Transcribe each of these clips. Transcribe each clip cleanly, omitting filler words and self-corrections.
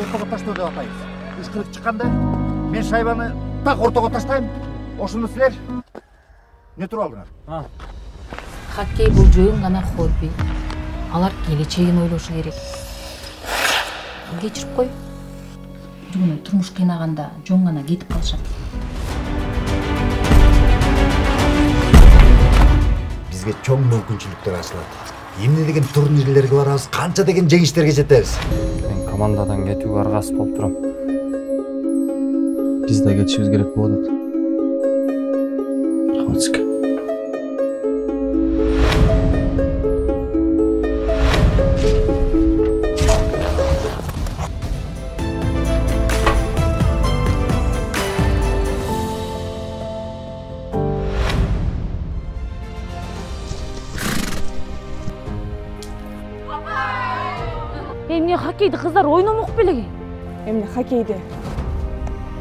ортого таштоо деп атайбыз. 3-40 чыкканда мен шайбаны так ортого таштайм. Ошону силер не туруп алдыңар? Хоккей бул жөн гана хобби. Алар келечегин ойлошу керек. Кечирип кой. Бүгүн турмуш кыйнаганда жөн гана кетип калышат. Бизге чоң мүмкүнчүлүктөр ачылат. Эмне деген турнирлерге барабыз, канча деген жеңиштерге жетебиз. Мен командадан кетүүгө аргасыз болуп турам. Биз да кетишибиз керек болуп атат. Хватит. Эмне хоккейди кыздар ойномок белеги? Эмне хоккейди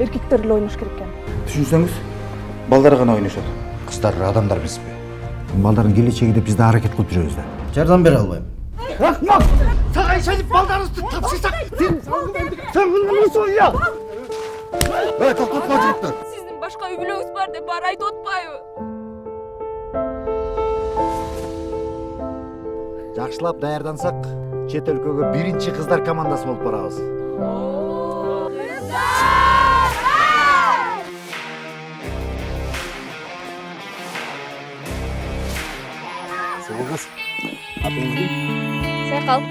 эркектер эле ойнош керек экен. Түшүнсөңүз, балдар гана ойношот. Кыздар адамдар эмеспи? Балдардын келечеги деп биз да аракет кылып жүрөбүз да. Жардам бере албайм. Акмак! Сага ишенип балдарыңызды тапшырсак, сен кылмысың я. Токтотпо жигиттер. Сиздин башка үй бүлөңүз бар деп баары айтып атпайбы? Жакшылап даярдансак, чет өлкөгө биринчи кыздар командасы болуп барабыз. Сагыз. Атыңыз Сайкал.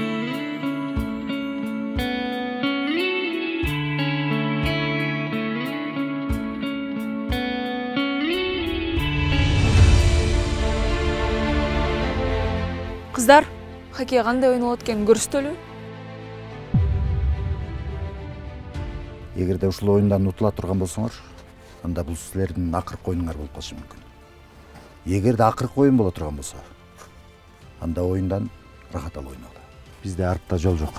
Кыздар, хоккей кандай ойнолот экенин көрсөтөлү? Эгерде ушул оюндан утула турган болсоңор, анда бул силердин акыркы оюнуңар болуп калышы мүмкүн. Эгерде акыркы оюн боло турган болсо, анда оюндан рахат алып ойногула. Бизде артта жол жок.